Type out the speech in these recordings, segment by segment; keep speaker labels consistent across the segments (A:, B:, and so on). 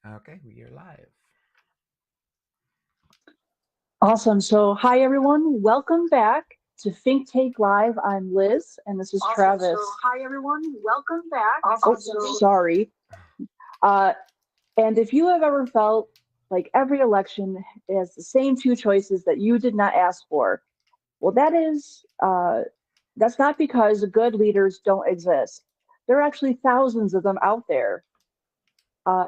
A: Okay, we are live.
B: Awesome. So, hi everyone. Welcome back to Think Take Live. I'm Liz, and this is Travis.
C: Hi everyone, welcome back.
B: Sorry. Uh, and if you have ever felt like every election has the same two choices that you did not ask for, well, that's not because good leaders don't exist. There are actually thousands of them out there. Uh,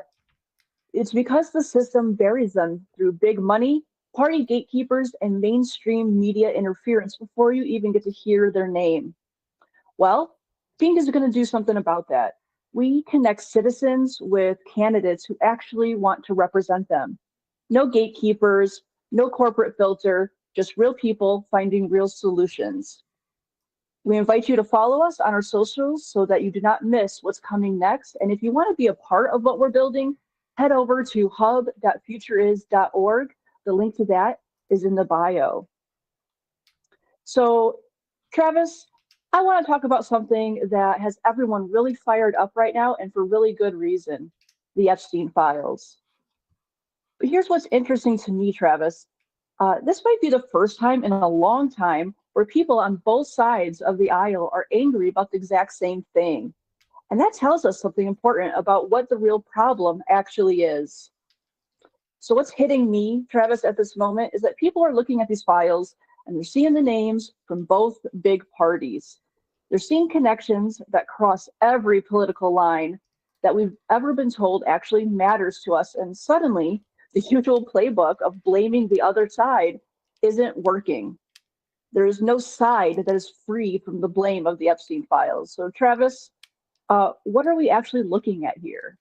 B: it's because the system buries them through big money, party gatekeepers, and mainstream media interference before you even get to hear their name. Well, Pink is going to do something about that. We connect citizens with candidates who actually want to represent them. No gatekeepers, no corporate filter, just real people finding real solutions. We invite you to follow us on our socials so that you do not miss what's coming next. And if you want to be a part of what we're building, head over to hub.futureis.org. The link to that is in the bio. So, Travis, I want to talk about something that has everyone really fired up right now and for really good reason, the Epstein files. But here's what's interesting to me, Travis. This might be the first time in a long time where people on both sides of the aisle are angry about the exact same thing. And that tells us something important about what the real problem actually is. So, what's hitting me, Travis, at this moment is that people are looking at these files and they're seeing the names from both big parties. They're seeing connections that cross every political line that we've ever been told actually matters to us. And suddenly, the usual playbook of blaming the other side isn't working. There is no side that is free from the blame of the Epstein files. So, Travis, what are we actually looking at here?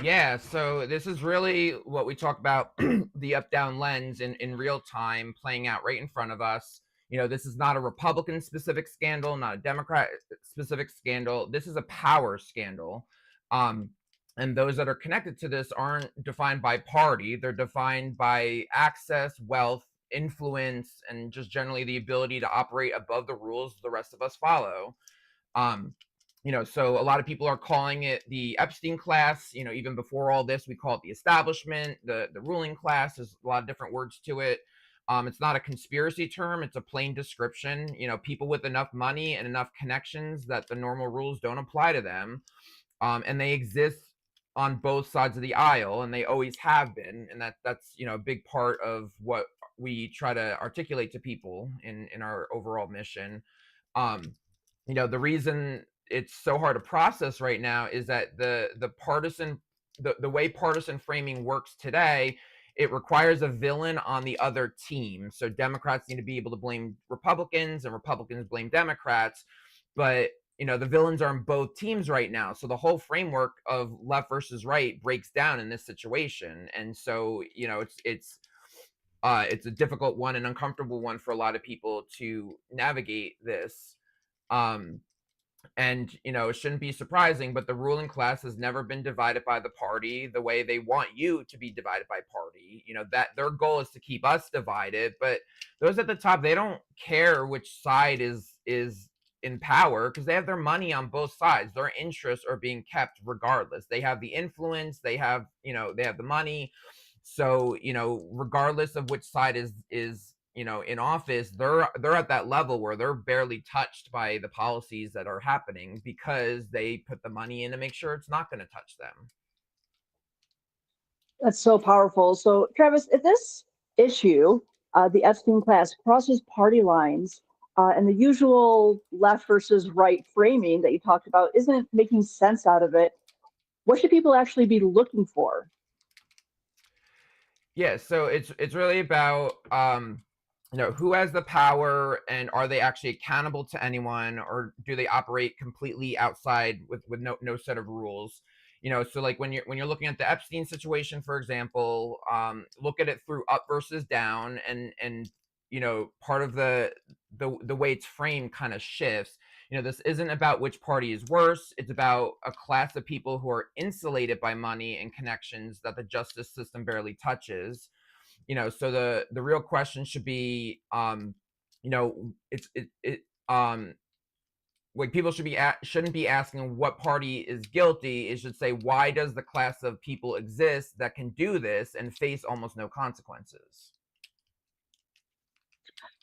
A: Yeah, so this is really what we talk about the up down lens in real time playing out right in front of us. This is not a Republican specific scandal, not a Democrat specific scandal. This is a power scandal. Um, and those that are connected to this aren't defined by party, they're defined by access, wealth, influence, and just generally the ability to operate above the rules the rest of us follow. Um, so a lot of people are calling it the Epstein class. Even before all this, we call it the establishment, the ruling class. There's a lot of different words to it. It's not a conspiracy term. It's a plain description. People with enough money and enough connections that the normal rules don't apply to them. And they exist on both sides of the aisle, and they always have been. And that's a big part of what we try to articulate to people in our overall mission. Um, the reason it's so hard to process right now is that the way partisan framing works today, it requires a villain on the other team. So Democrats need to be able to blame Republicans and Republicans blame Democrats, but the villains are on both teams right now. So the whole framework of left versus right breaks down in this situation. And so, it's a difficult one, an uncomfortable one for a lot of people to navigate this. Um, and it shouldn't be surprising, but the ruling class has never been divided by the party the way they want you to be divided by party. That their goal is to keep us divided, but those at the top, they don't care which side is in power because they have their money on both sides. Their interests are being kept regardless. They have the influence, they have the money. So regardless of which side is in office, they're at that level where they're barely touched by the policies that are happening because they put the money in to make sure it's not going to touch them.
B: That's so powerful. So, Travis, if this issue, the Epstein class, crosses party lines, and the usual left versus right framing that you talked about isn't making sense out of it, what should people actually be looking for?
A: Yeah, so it's really about who has the power, and are they actually accountable to anyone, or do they operate completely outside with no set of rules. So like when you're looking at the Epstein situation, for example, look at it through up versus down, and part of the way it's framed kind of shifts. This isn't about which party is worse. It's about a class of people who are insulated by money and connections that the justice system barely touches. So the real question should be, it's it it like people shouldn't be asking what party is guilty. It should say, why does the class of people exist that can do this and face almost no consequences?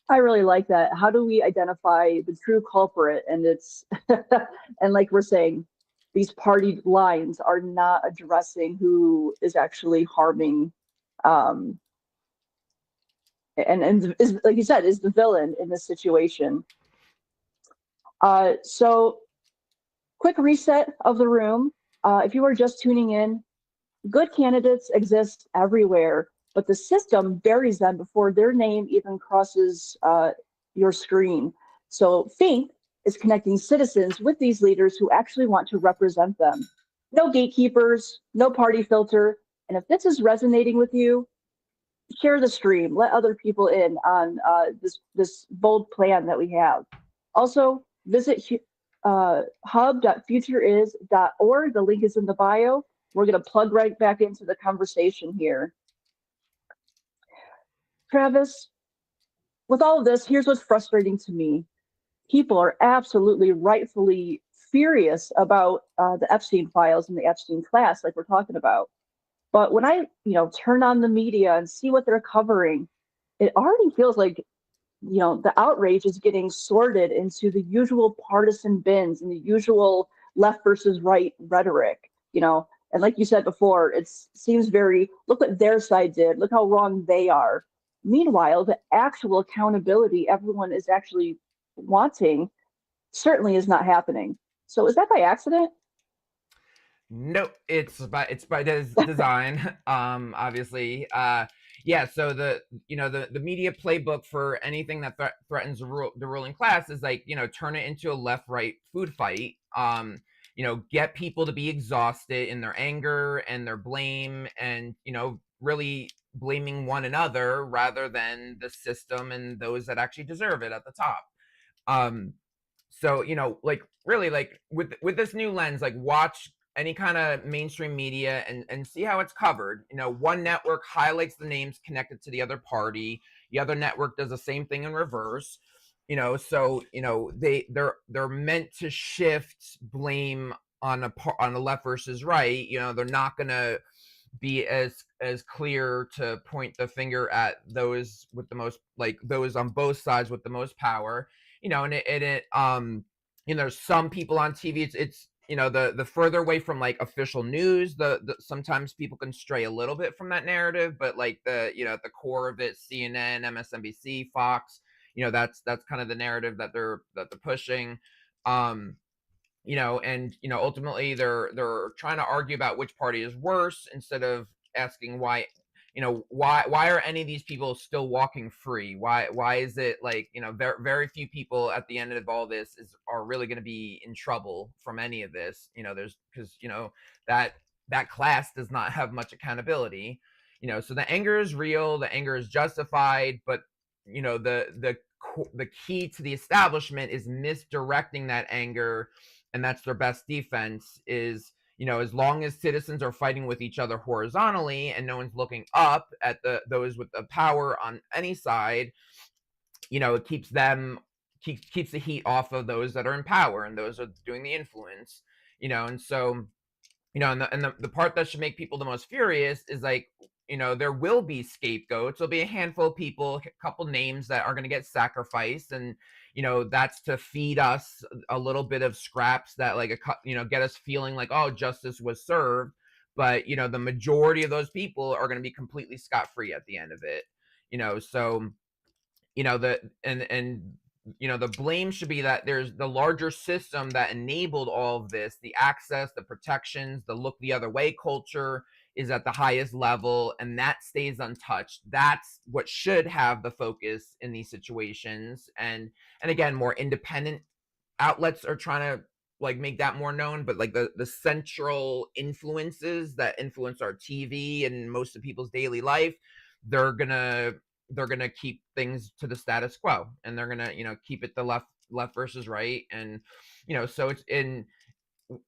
B: I really like that. How do we identify the true culprit? And it's, and like we're saying, these party lines are not addressing who is actually harming, um, and is, like you said, is the villain in this situation. So quick reset of the room. If you are just tuning in, good candidates exist everywhere, but the system buries them before their name even crosses your screen. So Fink is connecting citizens with these leaders who actually want to represent them. No gatekeepers, no party filter. And if this is resonating with you, share the stream, let other people in on this bold plan that we have. Also, visit hub.futureis.org. The link is in the bio. We're going to plug right back into the conversation here. Travis, with all of this, here's what's frustrating to me. People are absolutely rightfully furious about the Epstein files and the Epstein class, like we're talking about. But when I, turn on the media and see what they're covering, it already feels like, the outrage is getting sorted into the usual partisan bins and the usual left versus right rhetoric, And like you said before, it seems very, look what their side did, look how wrong they are. Meanwhile, the actual accountability everyone is actually wanting certainly is not happening. So is that by accident?
A: No, it's by design. Obviously, yeah. So the media playbook for anything that threatens the ruling class is like, turn it into a left right food fight. Get people to be exhausted in their anger and their blame, and really blaming one another rather than the system and those that actually deserve it at the top. So like really, like with this new lens, like watch any kind of mainstream media and see how it's covered. One network highlights the names connected to the other party, the other network does the same thing in reverse. So they're meant to shift blame on the left versus right. They're not gonna be as clear to point the finger at those with the most, like those on both sides with the most power. There's some people on TV, it's the further away from like official news, the sometimes people can stray a little bit from that narrative, but like at the core of it, CNN, MSNBC, Fox, that's kind of the narrative that they're pushing. And ultimately they're trying to argue about which party is worse instead of asking why are any of these people still walking free? Why is it like very, very few people at the end of all this are really going to be in trouble from any of this? There's because that class does not have much accountability. So the anger is real, the anger is justified, but the key to the establishment is misdirecting that anger, and that's their best defense. Is as long as citizens are fighting with each other horizontally and no one's looking up at those with the power on any side, it keeps the heat off of those that are in power and those are doing the influence. And so and the part that should make people the most furious is like, there will be scapegoats. There'll be a handful of people, a couple names that are going to get sacrificed, and that's to feed us a little bit of scraps that like get us feeling like, oh, justice was served. But the majority of those people are going to be completely scot-free at the end of it. So the blame should be that there's the larger system that enabled all of this, the access, the protections, the look the other way culture is at the highest level, and that stays untouched. That's what should have the focus in these situations. And again, more independent outlets are trying to like make that more known, but like the central influences that influence our TV and most of people's daily life, they're gonna keep things to the status quo, and they're gonna keep it the left versus right. And so it's in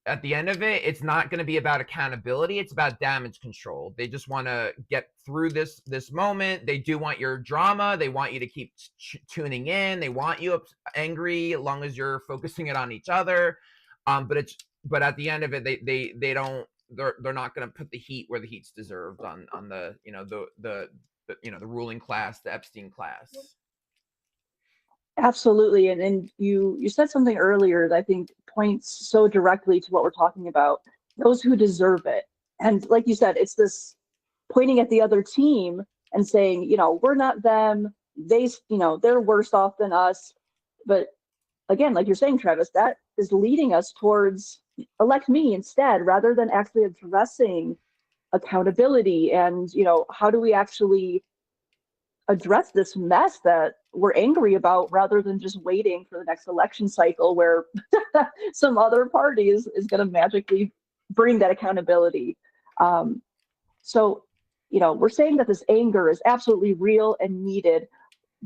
A: at the end of it, it's not going to be about accountability. It's about damage control. They just want to get through this moment. They do want your drama. They want you to keep tuning in. They want you angry as long as you're focusing it on each other. But at the end of it, they don't. They're not going to put the heat where the heat's deserved on the the ruling class, the Epstein class.
B: Absolutely. And you said something earlier that I think points so directly to what we're talking about, those who deserve it. And like you said, it's this pointing at the other team and saying, we're not them. They're worse off than us. But again, like you're saying, Travis, that is leading us towards elect me instead, rather than actually addressing accountability and, how do we actually address this mess that we're angry about, rather than just waiting for the next election cycle where some other party is going to magically bring that accountability. So, we're saying that this anger is absolutely real and needed,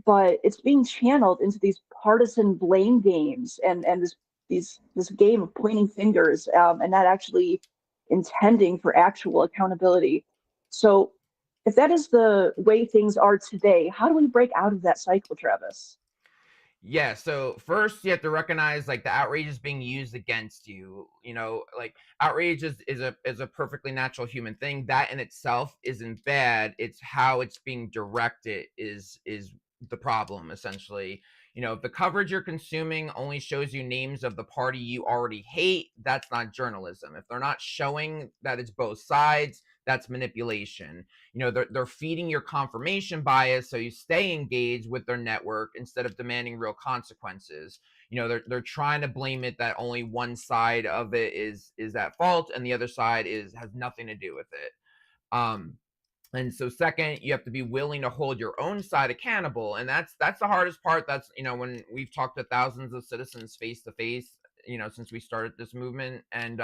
B: but it's being channeled into these partisan blame games and this game of pointing fingers, and not actually intending for actual accountability. So if that is the way things are today, how do we break out of that cycle, Travis?
A: Yeah, so first you have to recognize like the outrage is being used against you. Like outrage is a perfectly natural human thing. That in itself isn't bad. It's how it's being directed is the problem, essentially. If the coverage you're consuming only shows you names of the party you already hate, that's not journalism. If they're not showing that it's both sides, that's manipulation. They're feeding your confirmation bias so you stay engaged with their network instead of demanding real consequences. They're trying to blame it that only one side of it is at fault and the other side has nothing to do with it. And so second, you have to be willing to hold your own side accountable. And that's the hardest part. That's, when we've talked to thousands of citizens face to face, since we started this movement. And,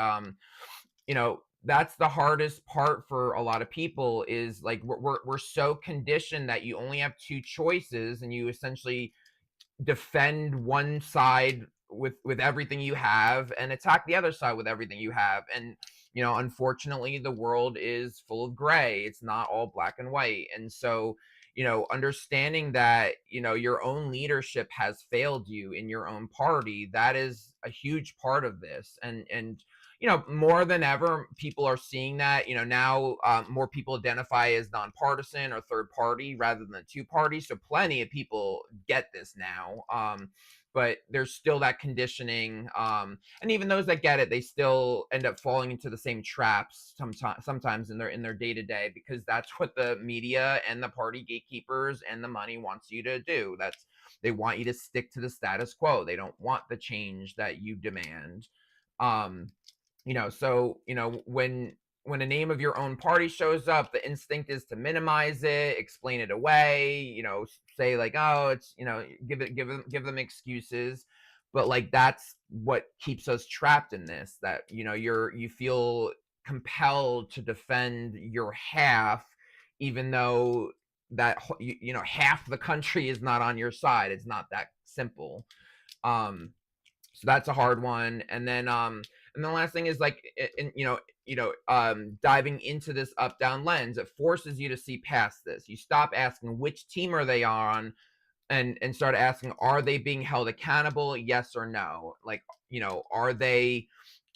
A: that's the hardest part for a lot of people is like, we're so conditioned that you only have two choices and you essentially defend one side with everything you have and attack the other side with everything you have. And unfortunately the world is full of gray. It's not all black and white. And so understanding that your own leadership has failed you in your own party, that is a huge part of this. And more than ever, people are seeing that, now more people identify as nonpartisan or third party rather than two parties. So plenty of people get this now. But there's still that conditioning. And even those that get it, they still end up falling into the same traps sometimes in their day-to-day, because that's what the media and the party gatekeepers and the money wants you to do. They want you to stick to the status quo. They don't want the change that you demand. So when a name of your own party shows up, the instinct is to minimize it, explain it away, say like, oh, it's, give them excuses. But like, that's what keeps us trapped in this, that, you feel compelled to defend your half, even though that, half the country is not on your side. It's not that simple. So that's a hard one. And then the last thing is like, diving into this up-down lens, it forces you to see past this. You stop asking which team are they on and start asking, are they being held accountable? Yes or no? Like, are they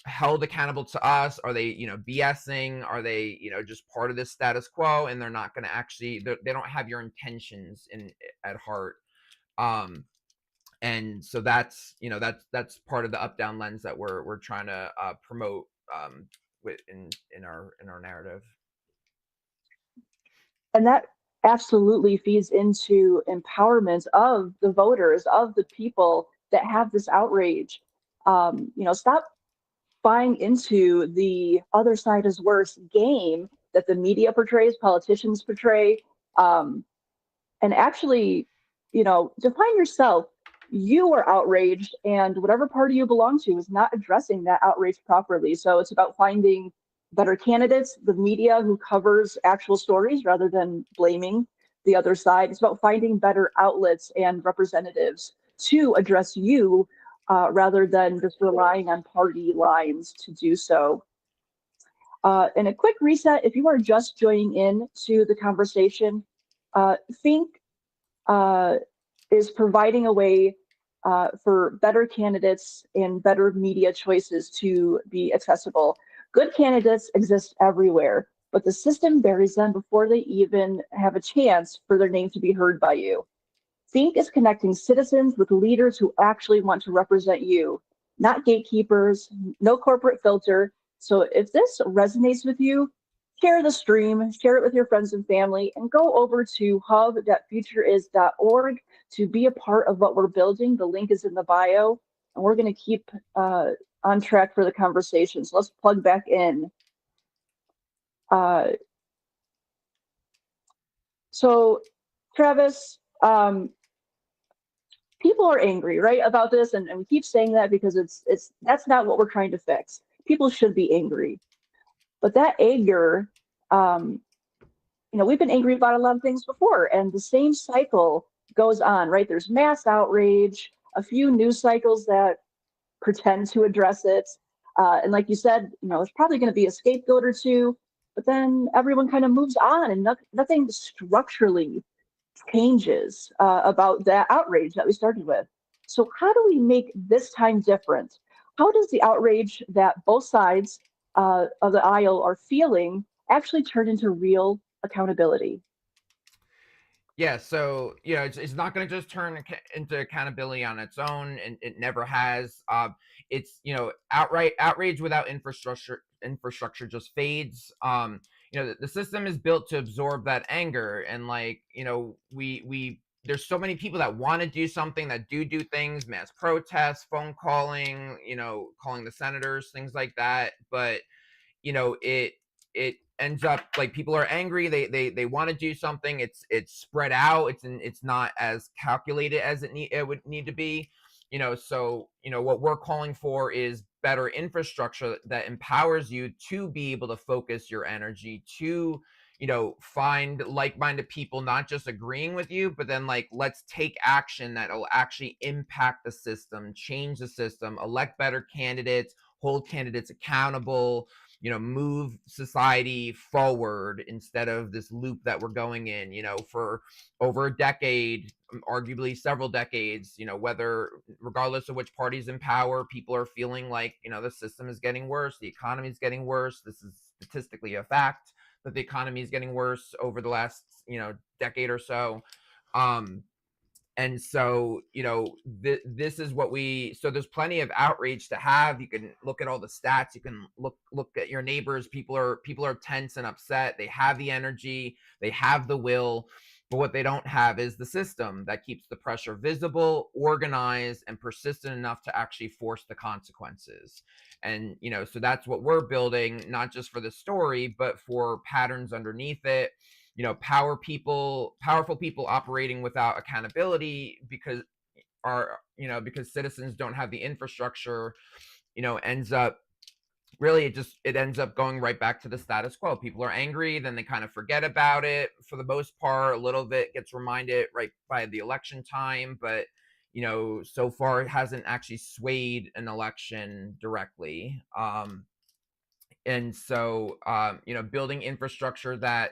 A: held accountable to us? Are they, BSing? Are they, just part of this status quo? And they're not going to actually, they don't have your intentions at heart. And so that's part of the up down lens that we're trying to promote in our narrative.
B: And that absolutely feeds into empowerment of the voters, of the people that have this outrage. Stop buying into the other side is worse game that the media portrays, politicians portray, and actually, define yourself. You are outraged, and whatever party you belong to is not addressing that outrage properly. So it's about finding better candidates, the media who covers actual stories rather than blaming the other side. It's about finding better outlets and representatives to address you rather than just relying on party lines to do so. And a quick reset, if you are just joining in to the conversation, Think uh, is providing a way for better candidates and better media choices to be accessible. Good candidates exist everywhere, but the system buries them before they even have a chance for their name to be heard by you. Think is connecting citizens with leaders who actually want to represent you, not gatekeepers, no corporate filter. So if this resonates with you, share the stream, share it with your friends and family, and go over to hub.futureis.org to be a part of what we're building. The link is in the bio, and we're going to keep on track for the conversation. So let's plug back in. So Travis, people are angry, right, about this, and we keep saying that because it's that's not what we're trying to fix. People should be angry, but that anger, we've been angry about a lot of things before, and the same cycle goes on, right? There's mass outrage, a few news cycles that pretend to address it, and like you said, there's probably going to be a scapegoat or two, but then everyone kind of moves on, and nothing structurally changes about that outrage that we started with. So how do we make this time different? How does the outrage that both sides of the aisle are feeling actually turn into real accountability?
A: Yeah, so it's not going to just turn into accountability on its own, and it never has. It's outright outrage without infrastructure just fades. The system is built to absorb that anger, and we there's so many people that want to do something, that do things, mass protests, phone calling, calling the senators, things like that, but it ends up like people are angry, they want to do something, it's spread out, it's not as calculated as it would need to be. So what we're calling for is better infrastructure that empowers you to be able to focus your energy, to find like-minded people, not just agreeing with you, but then let's take action that'll actually impact the system, change the system, elect better candidates, hold candidates accountable, move society forward instead of this loop that we're going in, for over a decade, arguably several decades, whether regardless of which party's in power, people are feeling like, the system is getting worse, the economy is getting worse. This is statistically a fact that the economy is getting worse over the last, decade or so. And so, this is what so there's plenty of outrage to have. You can look at all the stats. You can look at your neighbors. People are tense and upset. They have the energy. They have the will. But what they don't have is the system that keeps the pressure visible, organized, and persistent enough to actually force the consequences. And, so that's what we're building, not just for the story, but for patterns underneath it. Powerful people operating without accountability because citizens don't have the infrastructure, ends up really it ends up going right back to the status quo. People are angry, then they kind of forget about it for the most part. A little bit gets reminded right by the election time, but so far it hasn't actually swayed an election directly. And so building infrastructure that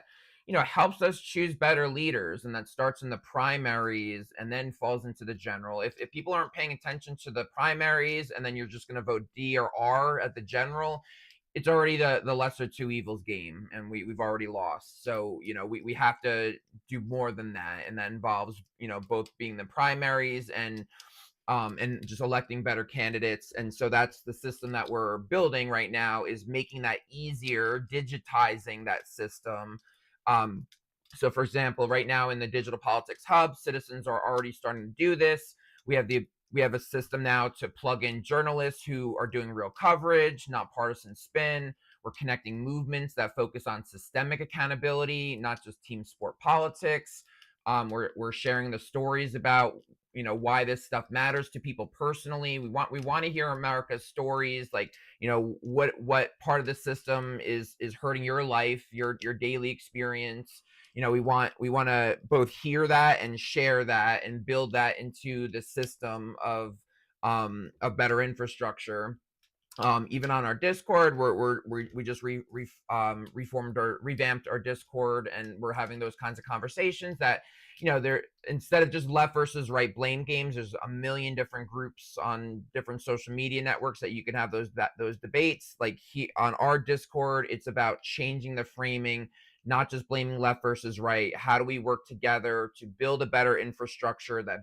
A: helps us choose better leaders, and that starts in the primaries and then falls into the general. If people aren't paying attention to the primaries, and then you're just going to vote D or R at the general, it's already the lesser two evils game, and we've already lost. So we have to do more than that, and that involves both being the primaries and just electing better candidates. And so that's the system that we're building right now, is making that easier, digitizing that system. So for example, right now in the Digital Politics Hub, citizens are already starting to do this. We have a system now to plug in journalists who are doing real coverage, not partisan spin. We're connecting movements that focus on systemic accountability, not just team sport politics. We're sharing the stories about why this stuff matters to people personally. We want to hear America's stories, like what part of the system is hurting your life, your daily experience. We want to both hear that and share that and build that into the system of a better infrastructure. Even on our Discord, we just reformed or revamped our Discord, and we're having those kinds of conversations that, there, instead of just left versus right blame games, there's a million different groups on different social media networks that you can have those debates. Like on our Discord, it's about changing the framing, not just blaming left versus right. How do we work together to build a better infrastructure that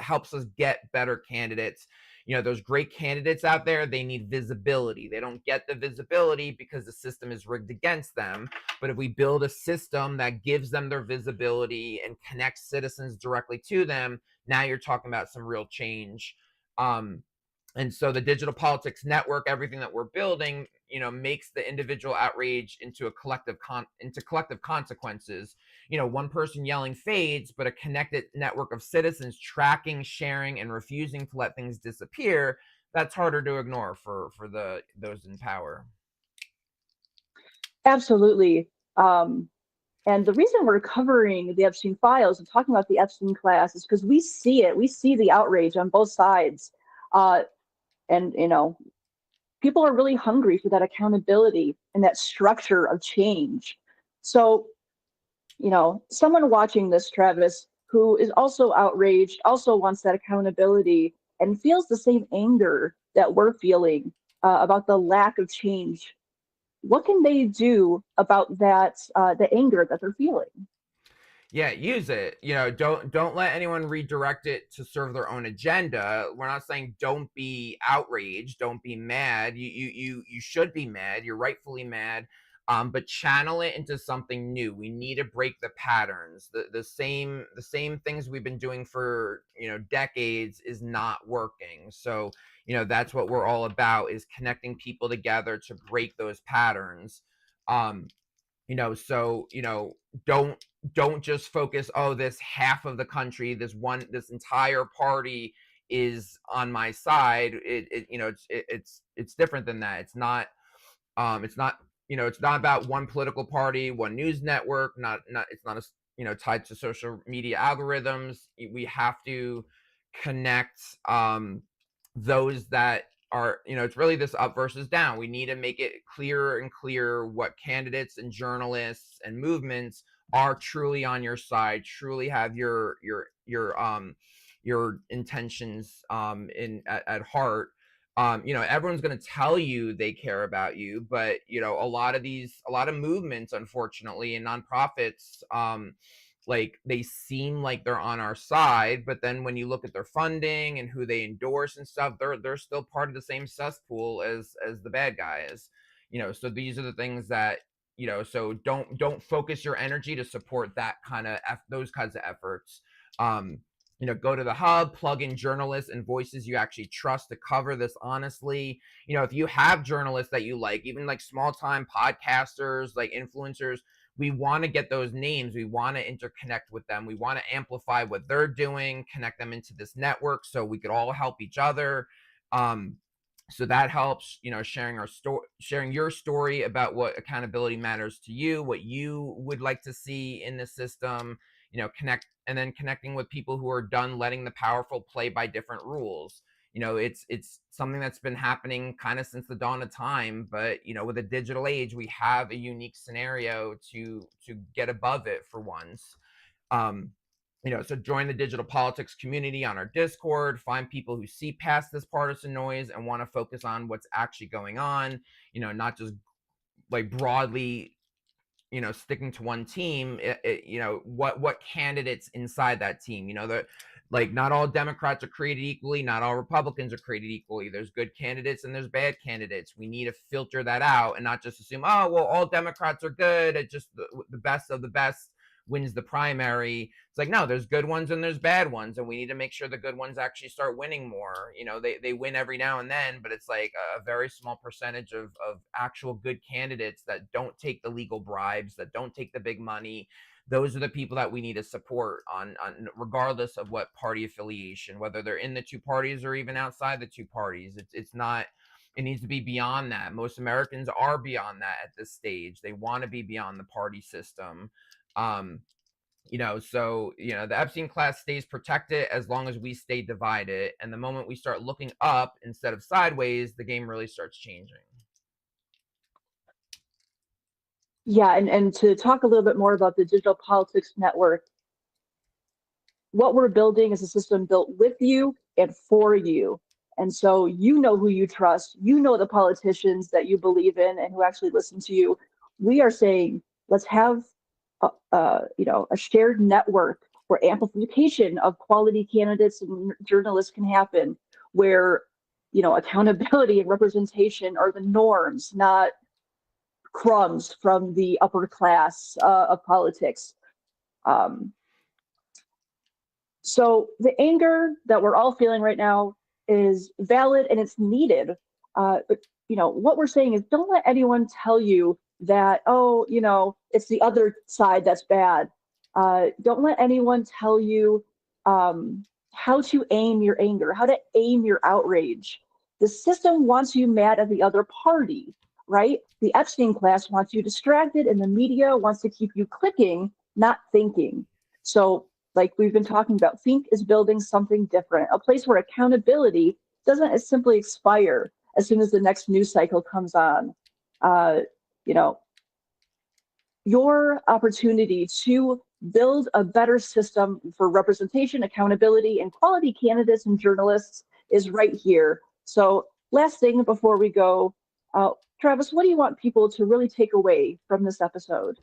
A: helps us get better candidates? Those great candidates out there, they need visibility. They don't get the visibility because the system is rigged against them. But if we build a system that gives them their visibility and connects citizens directly to them, now you're talking about some real change. And so the digital politics network, everything that we're building, makes the individual outrage into collective consequences. One person yelling fades, but a connected network of citizens tracking, sharing, and refusing to let things disappear. That's harder to ignore for those in power.
B: Absolutely. And the reason we're covering the Epstein files and talking about the Epstein class is because we see it. We see the outrage on both sides. And people are really hungry for that accountability and that structure of change. So, someone watching this, Travis, who is also outraged, also wants that accountability and feels the same anger that we're feeling about the lack of change. What can they do about that, the anger that they're feeling?
A: Yeah, use it. Don't let anyone redirect it to serve their own agenda. We're not saying don't be outraged, don't be mad. You should be mad. You're rightfully mad. But channel it into something new. We need to break the patterns. The same things we've been doing for decades is not working. So that's what we're all about, is connecting people together to break those patterns. So don't just focus, oh, this half of the country, this entire party is on my side. It's different than that. It's not about one political party, one news network, it's not tied to social media algorithms. We have to connect those that are, it's really this up versus down. We need to make it clearer and clearer what candidates and journalists and movements are truly on your side, truly have your intentions at heart. Everyone's going to tell you they care about you, but a lot of movements, unfortunately, and nonprofits, like, they seem like they're on our side, but then when you look at their funding and who they endorse and stuff, they're still part of the same cesspool as the bad guys. So these are the things that, so don't focus your energy to support those kinds of efforts. Go to the hub, plug in journalists and voices you actually trust to cover this honestly. If you have journalists that you like, even like small time podcasters, like influencers, we want to get those names. We want to interconnect with them. We want to amplify what they're doing, connect them into this network so we could all help each other. So that helps, sharing your story about what accountability matters to you, what you would like to see in the system, connecting with people who are done letting the powerful play by different rules. It's something that's been happening kind of since the dawn of time, but with a digital age, we have a unique scenario to get above it for once. So join the digital politics community on our Discord, find people who see past this partisan noise and want to focus on what's actually going on, not just like broadly sticking to one team. What candidates inside that team, like, not all Democrats are created equally, not all Republicans are created equally. There's good candidates and there's bad candidates. We need to filter that out and not just assume, oh, well, all Democrats are good, it's just the best of the best wins the primary. It's like, no, there's good ones and there's bad ones, and we need to make sure the good ones actually start winning more. They win every now and then, but it's like a very small percentage of actual good candidates that don't take the legal bribes, that don't take the big money. Those are the people that we need to support on regardless of what party affiliation, whether they're in the two parties or even outside the two parties. It's not, it needs to be beyond that. Most Americans are beyond that at this stage. They want to be beyond the party system. So the Epstein class stays protected as long as we stay divided, and the moment we start looking up instead of sideways, the game really starts changing.
B: Yeah, and to talk a little bit more about the Digital Politics Network, what we're building is a system built with you and for you. And so you know who you trust, you know the politicians that you believe in and who actually listen to you. We are saying, let's have a shared network where amplification of quality candidates and journalists can happen, where accountability and representation are the norms, not crumbs from the upper class of politics. Um, So the anger that we're all feeling right now is valid and it's needed. But what we're saying is, don't let anyone tell you that, oh, it's the other side that's bad. Don't let anyone tell you how to aim your anger, how to aim your outrage. The system wants you mad at the other party, right? The Epstein class wants you distracted, and the media wants to keep you clicking, not thinking. So like we've been talking about, Think is building something different, a place where accountability doesn't simply expire as soon as the next news cycle comes on. You know, your opportunity to build a better system for representation, accountability, and quality candidates and journalists is right here. So last thing before we go, Travis, what do you want people to really take away from this episode?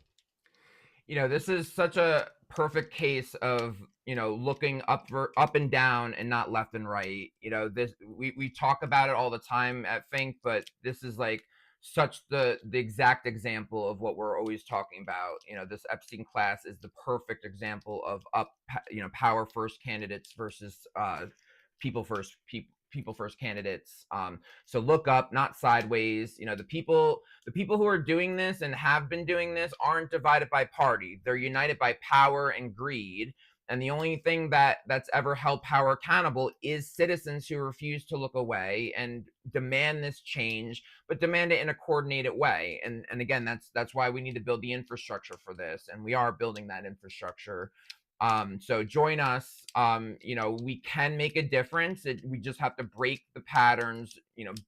A: This is such a perfect case of looking up and down and not left and right. This we talk about it all the time at Think, but this is like such the exact example of what we're always talking about. This Epstein class is the perfect example of power first candidates versus people first candidates. So look up, not sideways. The people who are doing this and have been doing this aren't divided by party. They're united by power and greed. And the only thing that's ever held power accountable is citizens who refuse to look away and demand this change, but demand it in a coordinated way. And again, that's why we need to build the infrastructure for this, and we are building that infrastructure. So join us. We can make a difference. We just have to break the patterns,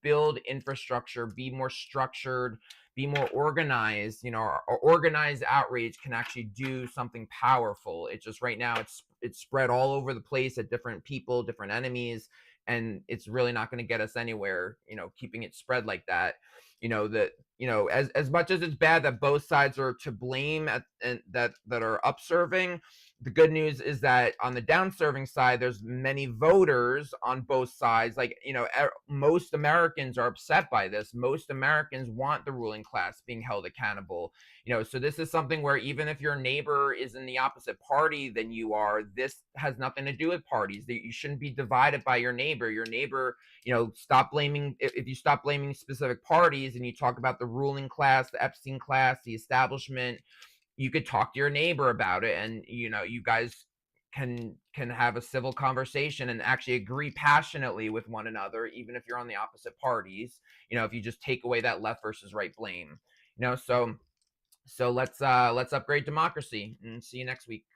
A: build infrastructure, be more structured, be more organized. Our organized outrage can actually do something powerful. It's just right now it's spread all over the place at different people, different enemies, and it's really not going to get us anywhere, keeping it spread like that. As much as it's bad that both sides are to blame and that are upserving, the good news is that on the downserving side, there's many voters on both sides. Like, most Americans are upset by this. Most Americans want the ruling class being held accountable. So this is something where even if your neighbor is in the opposite party than you are, this has nothing to do with parties. You shouldn't be divided by your neighbor. Your neighbor, stop blaming. If you stop blaming specific parties and you talk about the ruling class, the Epstein class, the establishment, you could talk to your neighbor about it, and you guys can have a civil conversation and actually agree passionately with one another, even if you're on the opposite parties. If you just take away that left versus right blame. So let's upgrade democracy, and see you next week.